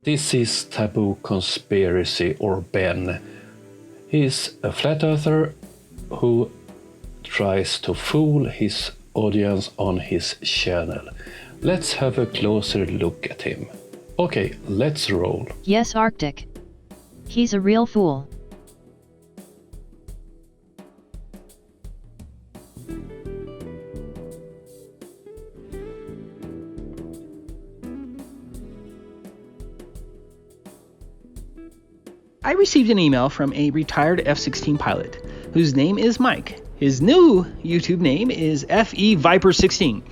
This is Taboo Conspiracy, or Ben. He's a flat earther who tries to fool his audience on his channel. Let's have a closer look at him. Okay, let's roll. Yes, Arctic. He's a real fool. I received an email from a retired F-16 pilot whose name is Mike. His new YouTube name is FE Viper 16.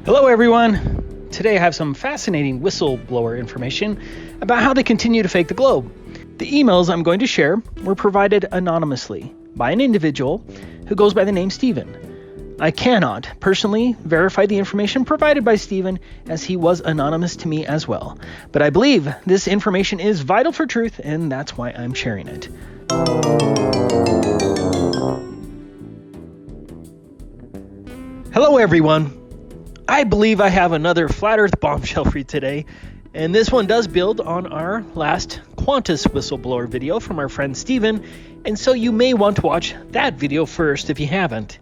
Hello everyone! Today I have some fascinating whistleblower information about how they continue to fake the globe. The emails I'm going to share were provided anonymously by an individual who goes by the name Steven. I cannot personally verify the information provided by Steven, as he was anonymous to me as well. But I believe this information is vital for truth, and that's why I'm sharing it. Hello everyone! I believe I have another Flat Earth bombshell for you today, and this one does build on our last Qantas whistleblower video from our friend Steven, and so you may want to watch that video first if you haven't.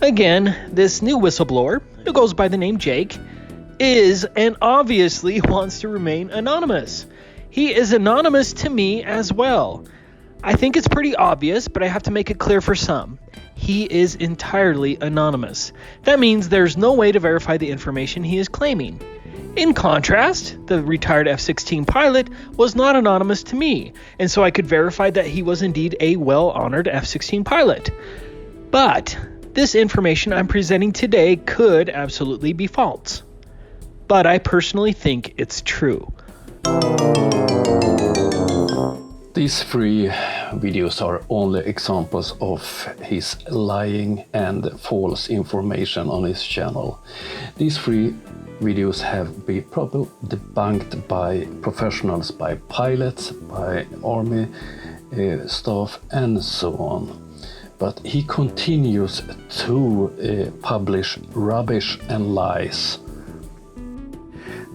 Again, this new whistleblower, who goes by the name Jake, is and obviously wants to remain anonymous. He is anonymous to me as well. I think it's pretty obvious, but I have to make it clear for some. He is entirely anonymous. That means there's no way to verify the information he is claiming. In contrast, the retired F-16 pilot was not anonymous to me, and so I could verify that he was indeed a well-honored F-16 pilot. But this information I'm presenting today could absolutely be false. But I personally think it's true. These three videos are only examples of his lying and false information on his channel. These three videos have been probably debunked by professionals, by pilots, by army staff, and so on. But he continues to publish rubbish and lies.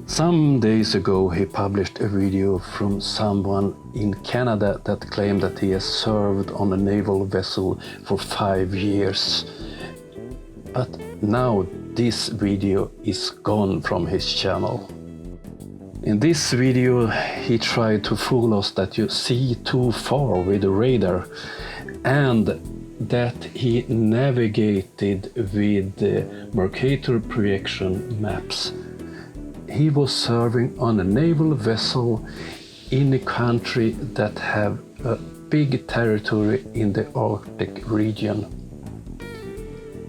Some days ago he published a video from someone in Canada that claimed that he has served on a naval vessel for 5 years. But now this video is gone from his channel. In this video he tried to fool us that you see too far with the radar, and that he navigated with the Mercator projection maps. He was serving on a naval vessel in a country that have a big territory in the Arctic region.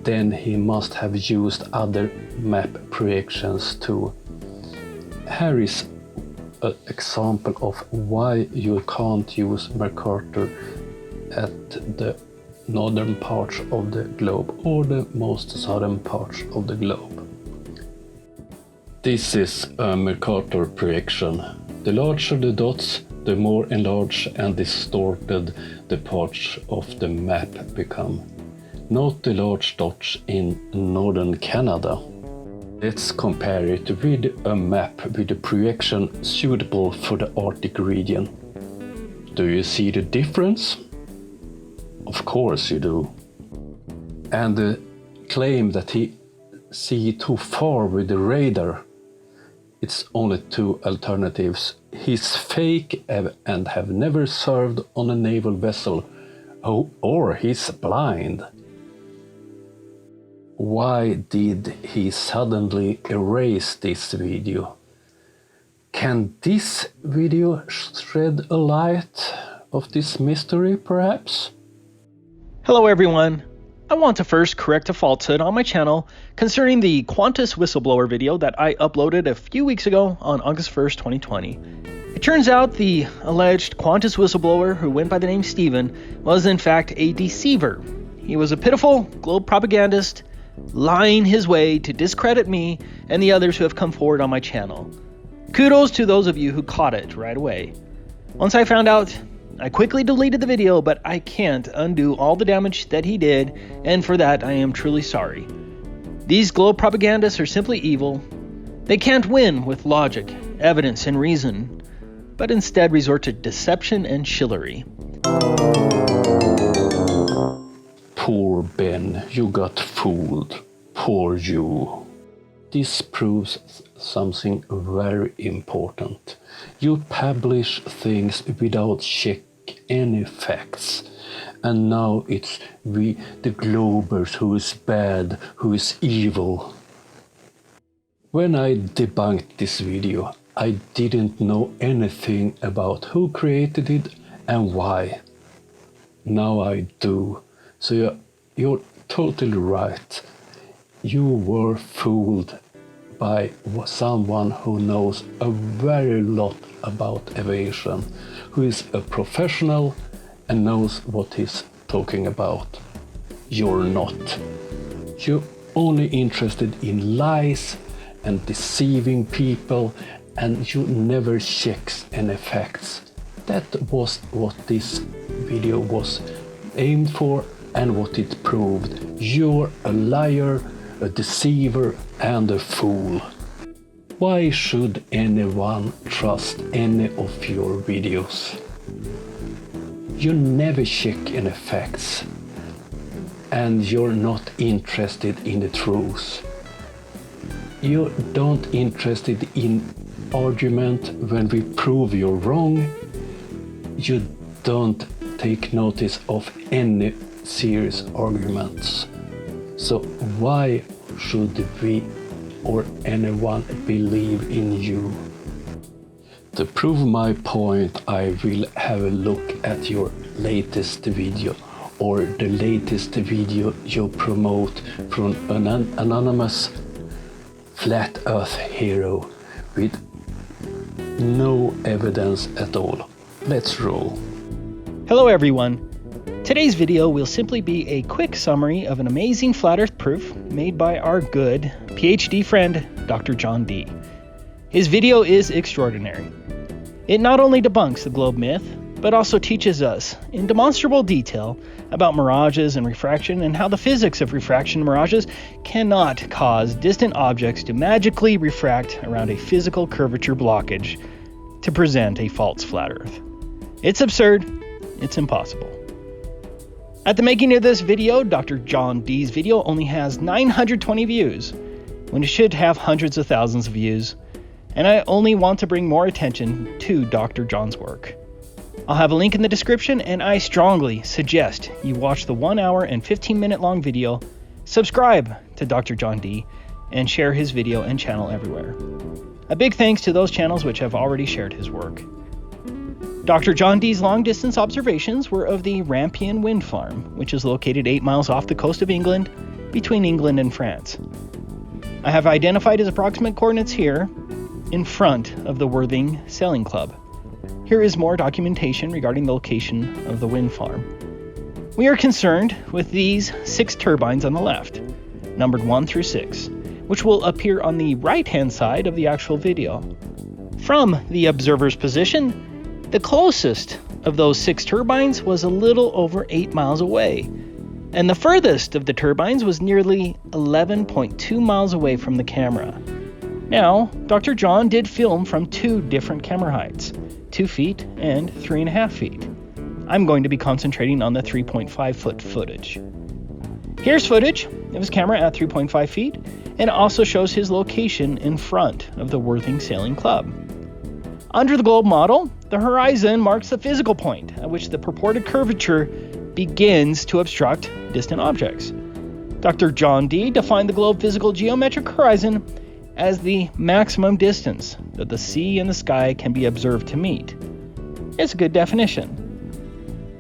Then he must have used other map projections too. Here is an example of why you can't use Mercator at the northern parts of the globe or the most southern parts of the globe. This is a Mercator projection. The larger the dots, the more enlarged and distorted the parts of the map become. Note the large dots in northern Canada. Let's compare it with a map with a projection suitable for the Arctic region. Do you see the difference? Of course you do. And the claim that he see too far with the radar, it's only two alternatives. He's fake and have never served on a naval vessel, or he's blind. Why did he suddenly erase this video? Can this video shed a light of this mystery, perhaps? Hello everyone! I want to first correct a falsehood on my channel concerning the Qantas whistleblower video that I uploaded a few weeks ago on August 1st, 2020. It turns out the alleged Qantas whistleblower who went by the name Steven was in fact a deceiver. He was a pitiful globe propagandist, lying his way to discredit me and the others who have come forward on my channel. Kudos to those of you who caught it right away. Once I found out, I quickly deleted the video, but I can't undo all the damage that he did, and for that I am truly sorry. These globe propagandists are simply evil. They can't win with logic, evidence, and reason, but instead resort to deception and chivalry. Poor Ben, you got fooled. Poor you. This proves something very important. You publish things without check any facts. And now it's we, the Globers, who is bad, who is evil. When I debunked this video, I didn't know anything about who created it and why. Now I do. So you're totally right. You were fooled by someone who knows a very lot about aviation, who is a professional and knows what he's talking about. You're not. You're only interested in lies and deceiving people, and you never check any facts. That was what this video was aimed for and what it proved. You're a liar, a deceiver, and a fool. Why should anyone trust any of your videos? You never check any facts, and you're not interested in the truth. You don't interested in argument when we prove you're wrong. You don't take notice of any serious arguments. So why should we or anyone believe in you? To prove my point, I will have a look at your latest video or the latest video you promote from an anonymous flat earth hero with no evidence at all. Let's roll. Hello everyone. Today's video will simply be a quick summary of an amazing flat earth proof made by our good PhD friend, Dr. John D. His video is extraordinary. It not only debunks the globe myth, but also teaches us in demonstrable detail about mirages and refraction and how the physics of refraction and mirages cannot cause distant objects to magically refract around a physical curvature blockage to present a false flat earth. It's absurd. It's impossible. At the making of this video, Dr. John D's video only has 920 views, when it should have hundreds of thousands of views, and I only want to bring more attention to Dr. John's work. I'll have a link in the description, and I strongly suggest you watch the 1 hour and 15-minute long video, subscribe to Dr. John D, and share his video and channel everywhere. A big thanks to those channels which have already shared his work. Dr. John D's long-distance observations were of the Rampion Wind Farm, which is located 8 miles off the coast of England, between England and France. I have identified his approximate coordinates here, in front of the Worthing Sailing Club. Here is more documentation regarding the location of the wind farm. We are concerned with these 6 turbines on the left, numbered 1 through 6, which will appear on the right-hand side of the actual video. From the observer's position, the closest of those 6 turbines was a little over 8 miles away, and the furthest of the turbines was nearly 11.2 miles away from the camera. Now, Dr. John did film from 2 different camera heights, 2 feet and 3.5 feet. I'm going to be concentrating on the 3.5 foot footage. Here's footage of his camera at 3.5 feet, and it also shows his location in front of the Worthing Sailing Club. Under the globe model, the horizon marks the physical point at which the purported curvature begins to obstruct distant objects. Dr. John D defined the globe physical geometric horizon as the maximum distance that the sea and the sky can be observed to meet. It's a good definition.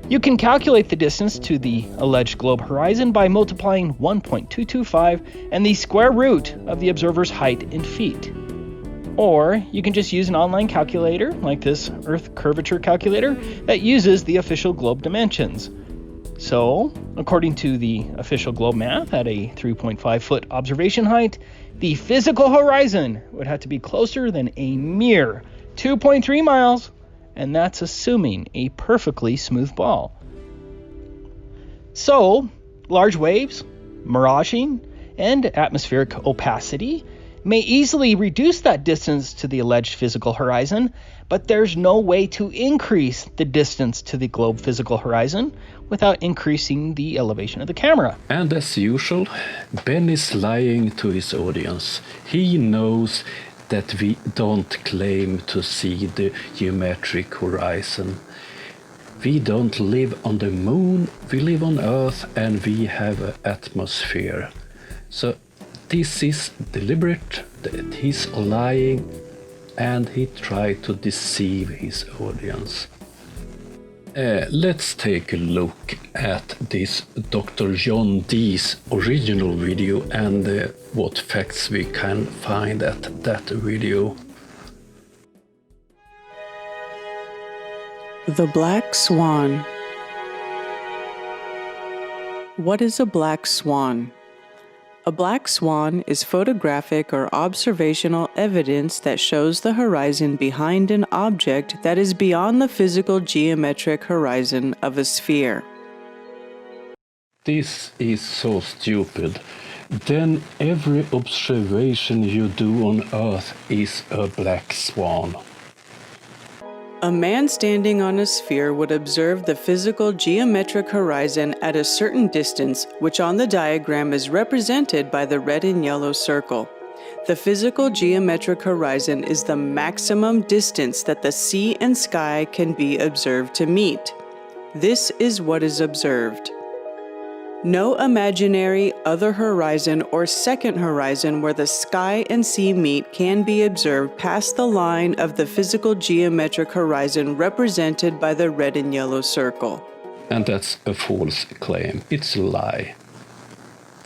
You can calculate the distance to the alleged globe horizon by multiplying 1.225 and the square root of the observer's height in feet. Or you can just use an online calculator like this Earth curvature calculator that uses the official globe dimensions. So, according to the official globe math at a 3.5 foot observation height, the physical horizon would have to be closer than a mere 2.3 miles, and that's assuming a perfectly smooth ball. So, large waves, miraging, and atmospheric opacity may easily reduce that distance to the alleged physical horizon, but there's no way to increase the distance to the globe physical horizon without increasing the elevation of the camera. And as usual, Ben is lying to his audience. He knows that we don't claim to see the geometric horizon. We don't live on the moon, we live on Earth, and we have an atmosphere. So this is deliberate, that he's lying, and he tried to deceive his audience. Let's take a look at this Dr. John Dee's original video and what facts we can find at that video. The Black Swan. What is a black swan? A black swan is photographic or observational evidence that shows the horizon behind an object that is beyond the physical geometric horizon of a sphere. This is so stupid. Then every observation you do on Earth is a black swan. A man standing on a sphere would observe the physical geometric horizon at a certain distance, which on the diagram is represented by the red and yellow circle. The physical geometric horizon is the maximum distance that the sea and sky can be observed to meet. This is what is observed. No imaginary other horizon or second horizon where the sky and sea meet can be observed past the line of the physical geometric horizon represented by the red and yellow circle. And that's a false claim. It's a lie.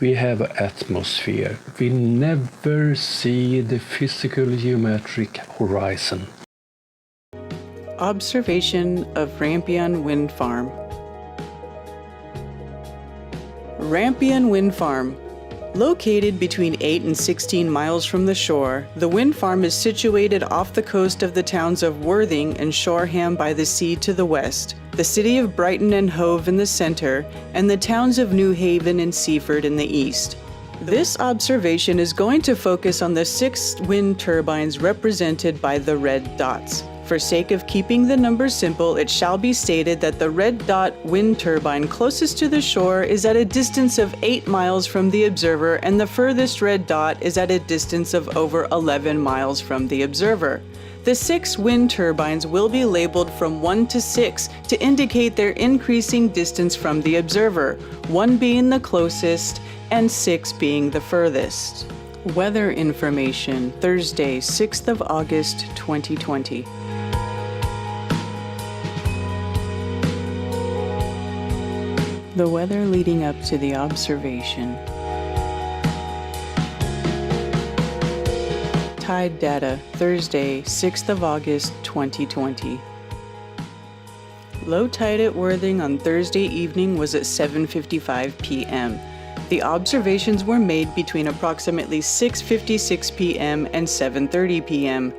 We have an atmosphere. We never see the physical geometric horizon. Observation of Rampion Wind Farm. Rampion Wind Farm. Located between 8 and 16 miles from the shore, the wind farm is situated off the coast of the towns of Worthing and Shoreham by the sea to the west, the city of Brighton and Hove in the center, and the towns of New Haven and Seaford in the east. This observation is going to focus on the 6 wind turbines represented by the red dots. For sake of keeping the numbers simple, it shall be stated that the red dot wind turbine closest to the shore is at a distance of 8 miles from the observer, and the furthest red dot is at a distance of over 11 miles from the observer. The 6 wind turbines will be labeled from 1 to 6 to indicate their increasing distance from the observer, 1 being the closest and 6 being the furthest. Weather information, Thursday, 6th of August, 2020. The weather leading up to the observation. Tide data, Thursday, 6th of August, 2020. Low tide at Worthing on Thursday evening was at 7:55 p.m. The observations were made between approximately 6:56 p.m. and 7:30 p.m.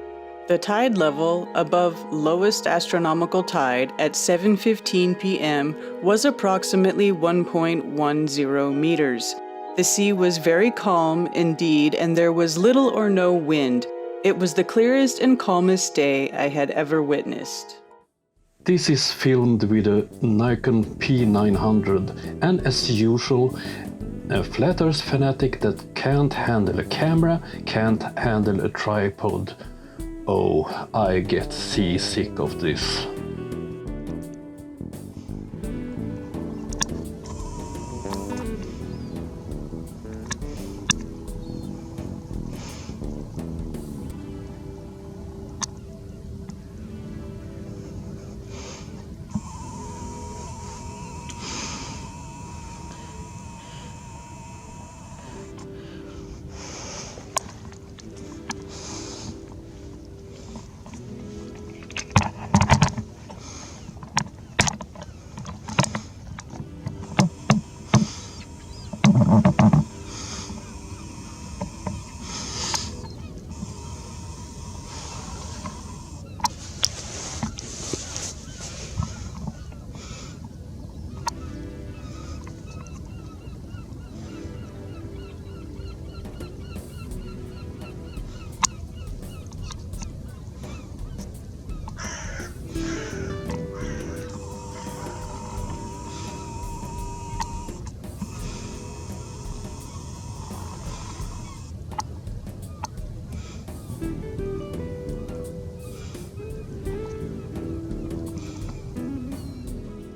The tide level above lowest astronomical tide at 7:15 p.m. was approximately 1.10 meters. The sea was very calm indeed, and there was little or no wind. It was the clearest and calmest day I had ever witnessed. This is filmed with a Nikon P900, and as usual, a flat earth fanatic that can't handle a camera, can't handle a tripod. Oh, I get seasick of this.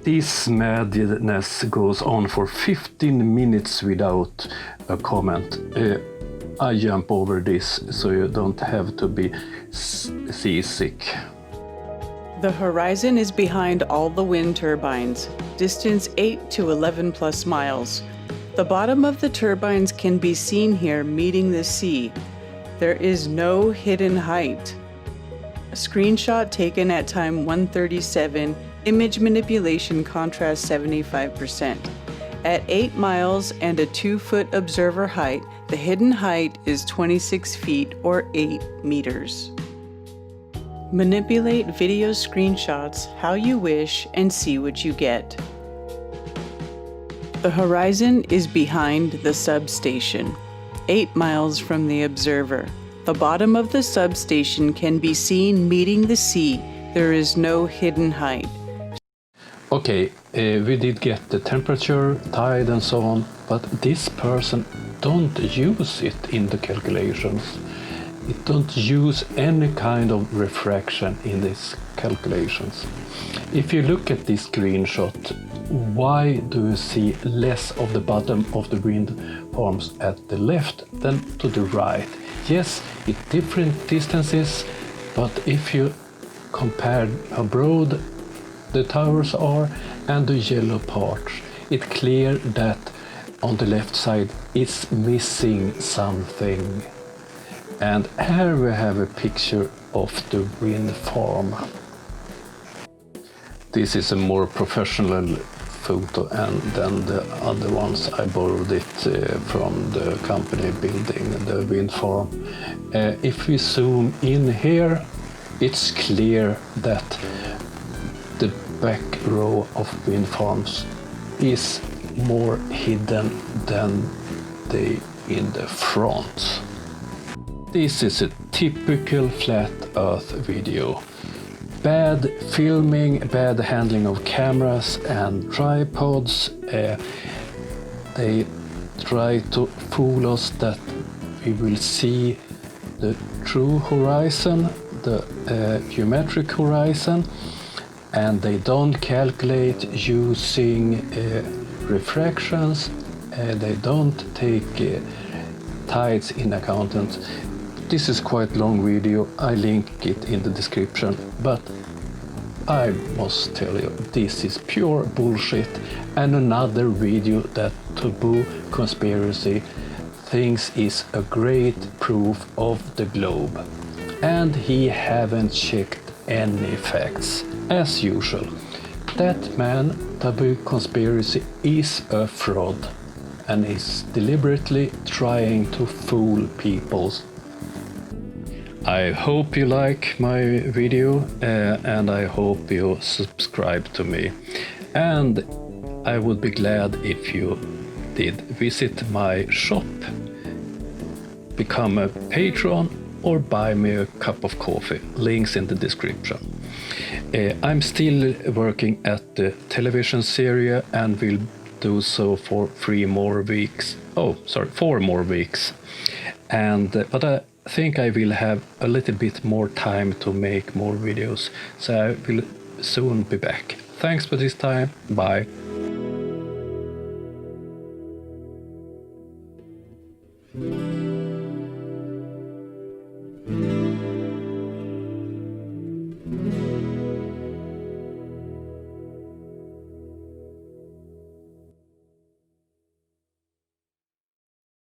this madness goes on for 15 minutes without a comment. I jump over this so you don't have to be seasick. The horizon is behind all the wind turbines, distance 8 to 11 plus miles. The bottom of the turbines can be seen here meeting the sea. There is no hidden height. A screenshot taken at time 137, image manipulation contrast 75%. At 8 miles and a 2-foot observer height, the hidden height is 26 feet or 8 meters. Manipulate video screenshots how you wish and see what you get. The horizon is behind the substation, 8 miles from the observer. The bottom of the substation can be seen meeting the sea. There is no hidden height. Okay, we did get the temperature, tide and so on, but this person don't use it in the calculations. It don't use any kind of refraction in these calculations. If you look at this screenshot, why do you see less of the bottom of the wind farms at the left than to the right? Yes, it's different distances, but if you compare how broad the towers are and the yellow parts, it's clear that on the left side is missing something. And here we have a picture of the wind farm. This is a more professional photo than the other ones. I borrowed it from the company building the wind farm. If we zoom in here, it's clear that the back row of wind farms is more hidden than they in the front. This is a typical flat earth video. Bad filming, bad handling of cameras and tripods. They try to fool us that we will see the true horizon, the geometric horizon, and they don't calculate using refractions. They don't take tides in account. This is quite long video, I link it in the description, but I must tell you, this is pure bullshit, and another video that Taboo Conspiracy thinks is a great proof of the globe. And he haven't checked any facts, as usual. That man, Taboo Conspiracy, is a fraud and is deliberately trying to fool people. I hope you like my video and I hope you subscribe to me. And I would be glad if you did visit my shop, become a patron or buy me a cup of coffee. Links in the description. I'm still working at the television series and will do so for 4 more weeks. And but I think I will have a little bit more time to make more videos, so I will soon be back. Thanks for this time. Bye.